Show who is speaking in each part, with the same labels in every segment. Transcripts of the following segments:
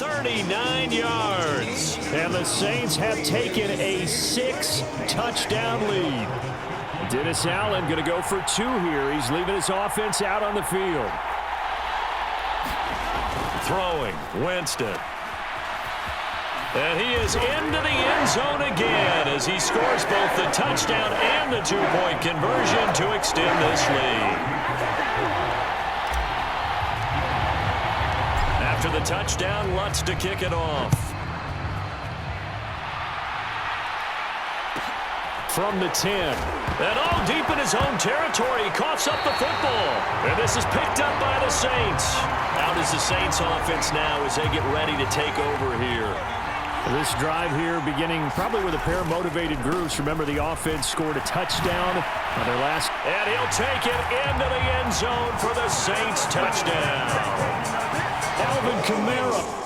Speaker 1: 39 yards. And the Saints have taken a 6-touchdown lead. Dennis Allen going to go for 2 here. He's leaving his offense out on the field. Throwing, Winston. And he is into the end zone again as he scores both the touchdown and the 2-point conversion to extend this lead. After the touchdown, Lutz to kick it off. From the 10. And all deep in his own territory, he coughs up the football. And this is picked up by the Saints. Out is the Saints offense now as they get ready to take over here. This drive here beginning probably with a pair of motivated groups. Remember, the offense scored a touchdown on their last. And he'll take it into the end zone for the Saints touchdown. Alvin Kamara.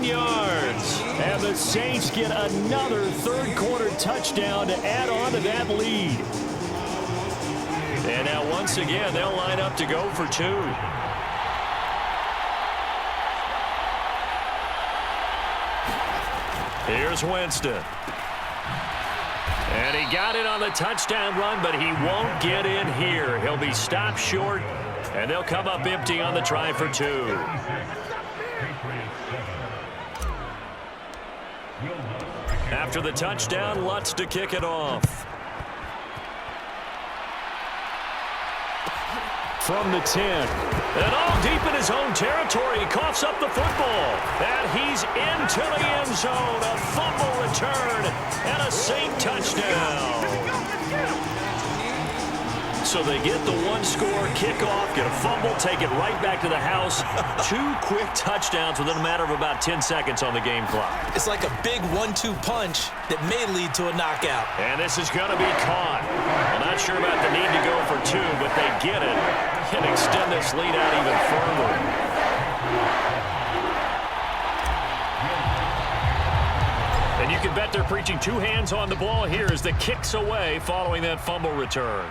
Speaker 1: Yards. And the Saints get another third-quarter touchdown to add on to that lead. And now once again, they'll line up to go for 2. Here's Winston. And he got it on the touchdown run, but he won't get in here. He'll be stopped short, and they'll come up empty on the try for 2. After the touchdown, Lutz to kick it off. From the 10. And all deep in his own territory, he coughs up the football. And he's into the end zone. A fumble return and a Saint touchdown. So they get the 1-score kickoff, get a fumble, take it right back to the house. 2 quick touchdowns within a matter of about 10 seconds on the game clock.
Speaker 2: It's like a big 1-2 punch that may lead to a knockout.
Speaker 1: And this is going to be caught. I'm not sure about the need to go for 2, but they get it and extend this lead out even further. And you can bet they're preaching 2 hands on the ball here as the kick's away following that fumble return.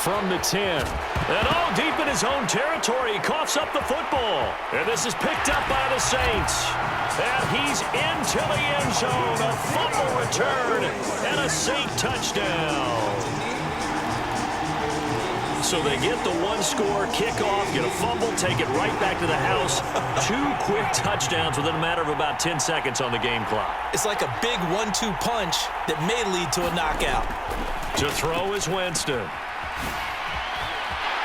Speaker 1: From the 10. And all deep in his own territory, he coughs up the football. And this is picked up by the Saints. And he's into the end zone. A fumble return and a Saint touchdown. So they get the 1-score kickoff, get a fumble, take it right back to the house. 2 quick touchdowns within a matter of about 10 seconds on the game clock.
Speaker 2: It's like a big 1-2 punch that may lead to a knockout.
Speaker 1: To throw is Winston.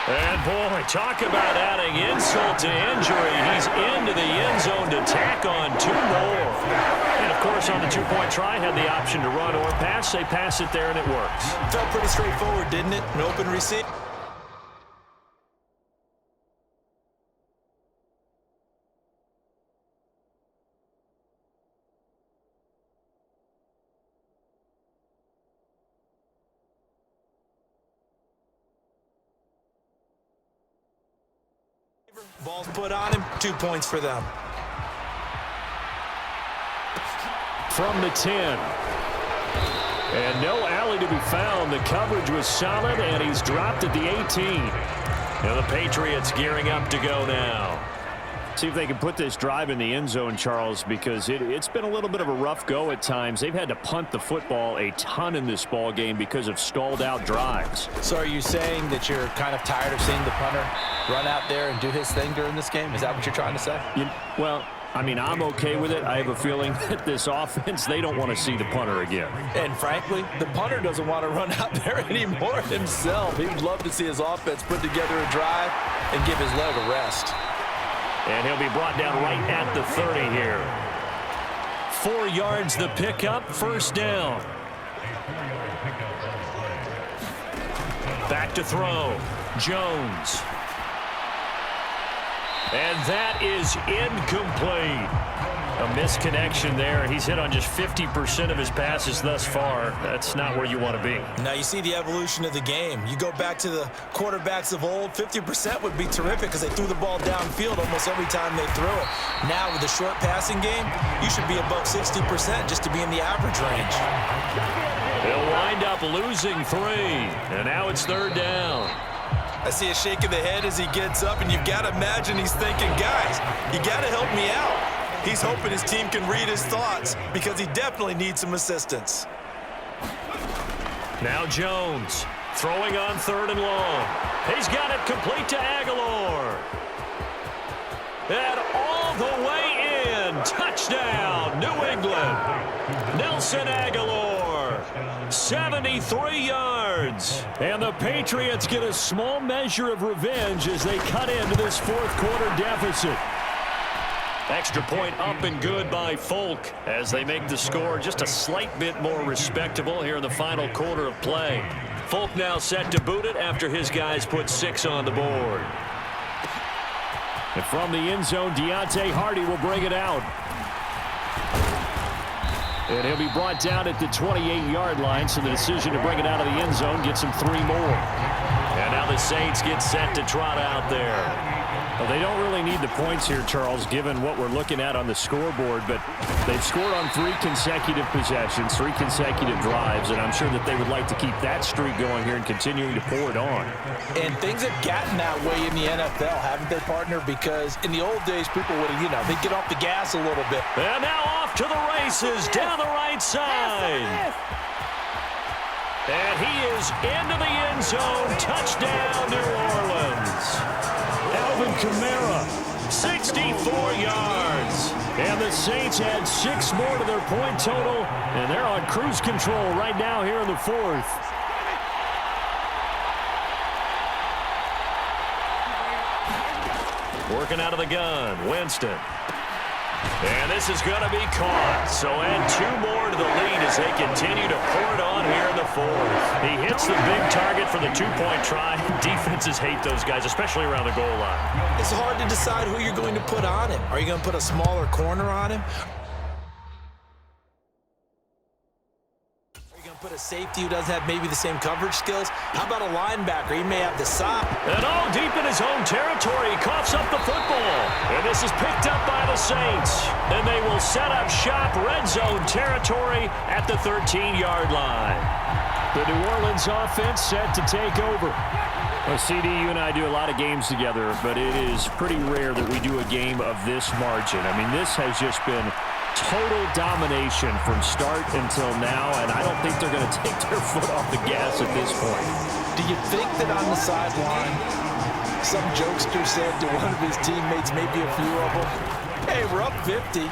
Speaker 1: And, boy, talk about adding insult to injury. He's into the end zone to tack on 2 more. And, of course, on the 2-point try, had the option to run or pass. They pass it there, and it works.
Speaker 2: Felt pretty straightforward, didn't it? An open receiver. Ball's put on him, 2 points for them.
Speaker 1: From the 10. And no alley to be found. The coverage was solid, and he's dropped at the 18. Now the Patriots gearing up to go now. See if they can put this drive in the end zone, Charles, because it's been a little bit of a rough go at times. They've had to punt the football a ton in this ball game because of stalled out drives.
Speaker 3: So are you saying that you're kind of tired of seeing the punter run out there and do his thing during this game? Is that what you're trying to say?
Speaker 1: Well, I mean, I'm okay with it. I have a feeling that this offense, they don't want to see the punter again.
Speaker 2: And frankly, the punter doesn't want to run out there anymore himself. He would love to see his offense put together a drive and give his leg a rest.
Speaker 1: And he'll be brought down right at the 30 here. 4 yards the pickup, first down. Back to throw. Jones. And that is incomplete. A misconnection there. He's hit on just 50% of his passes thus far. That's not where you want to be.
Speaker 2: Now you see the evolution of the game. You go back to the quarterbacks of old, 50% would be terrific because they threw the ball downfield almost every time they threw it. Now with the short passing game, you should be above 60% just to be in the average range.
Speaker 1: They'll wind up losing 3. And now it's third down.
Speaker 2: I see a shake of the head as he gets up, and you've got to imagine he's thinking, guys, you got to help me out. He's hoping his team can read his thoughts because he definitely needs some assistance.
Speaker 1: Now Jones throwing on third and long. He's got it complete to Aguilar. And all the way in. Touchdown, New England. Nelson Aguilar, 73 yards. And the Patriots get a small measure of revenge as they cut into this fourth quarter deficit. Extra point up and good by Folk as they make the score just a slight bit more respectable here in the final quarter of play. Folk now set to boot it after his guys put 6 on the board. And from the end zone, Deontay Hardy will bring it out. And he'll be brought down at the 28-yard line, so the decision to bring it out of the end zone gets him 3 more. And now the Saints get set to trot out there. Well, they don't really need the points here, Charles, given what we're looking at on the scoreboard, but they've scored on 3 consecutive possessions, 3 consecutive drives, and I'm sure that they would like to keep that streak going here and continuing to pour it on.
Speaker 2: And things have gotten that way in the NFL, haven't they, partner? Because in the old days, people would have, they'd get off the gas a little bit.
Speaker 1: And now off to the races down the right side. And he is into the end zone. Touchdown, New Orleans. Alvin Kamara, 64 yards. And the Saints add 6 more to their point total, and they're on cruise control right now here in the fourth. Working out of the gun, Winston. And this is going to be caught. So add 2 more to the lead as they continue to pour it on here in the fourth. He hits the big target for the 2-point try. Defenses hate those guys, especially around the goal line.
Speaker 2: It's hard to decide who you're going to put on him. Are you going to put a smaller corner on him? Put a safety who doesn't have maybe the same coverage skills? How about a linebacker? He may have the stop.
Speaker 1: And all deep in his own territory, he coughs up the football. And this is picked up by the Saints. And they will set up shop red zone territory at the 13-yard line. The New Orleans offense set to take over. Well, CD, you and I do a lot of games together, but it is pretty rare that we do a game of this margin. I mean, this has just been total domination from start until now, and I don't think they're going to take their foot off the gas at this point.
Speaker 2: Do you think that on the sideline, some jokester said to one of his teammates, maybe a few of them, hey, we're up 50.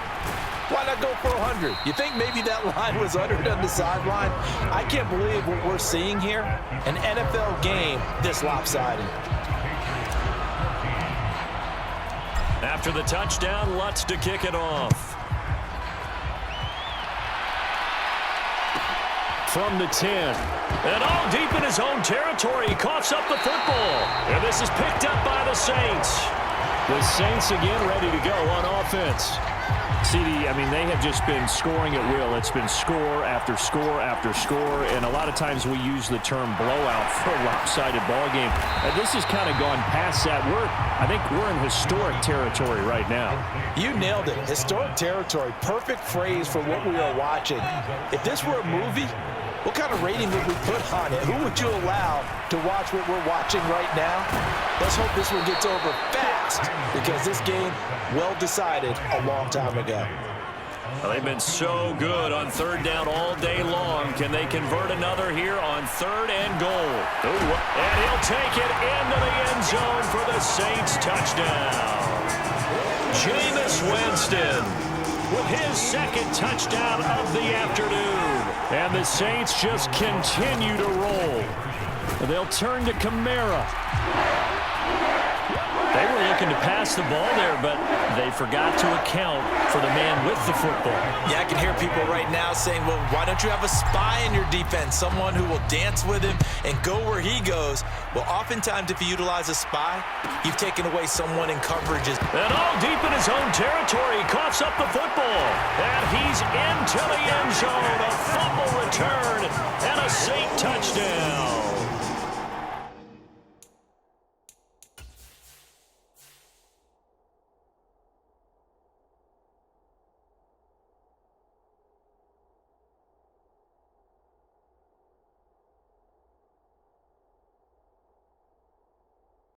Speaker 2: Why not go for 100? You think maybe that line was uttered on the sideline? I can't believe what we're seeing here. An NFL game this lopsided.
Speaker 1: After the touchdown, Lutz to kick it off. From the 10. And all deep in his own territory, he coughs up the football. And this is picked up by the Saints. The Saints again ready to go on offense. CD, I mean, they have just been scoring at will. It's been score after score after score, and a lot of times we use the term blowout for a lopsided ball game. This has kind of gone past that. I think we're in historic territory right now.
Speaker 2: You nailed it. Historic territory. Perfect phrase for what we are watching. If this were a movie, what kind of rating would we put on it? Who would you allow to watch what we're watching right now? Let's hope this one gets over fast, because this game, well decided a long time ago.
Speaker 1: Well, they've been so good on third down all day long. Can they convert another here on third and goal? Ooh, and he'll take it into the end zone for the Saints touchdown. Jameis Winston with his second touchdown of the afternoon. And the Saints just continue to roll. They'll turn to Kamara. They were looking to pass the ball there, but they forgot to account for the man with the football.
Speaker 2: Yeah, I can hear people right now saying, well, why don't you have a spy in your defense, someone who will dance with him and go where he goes? Well, oftentimes if you utilize a spy, you've taken away someone in coverages.
Speaker 1: And all deep in his own territory, he coughs up the football. And he's into the end zone. A fumble return and a Saint touchdown.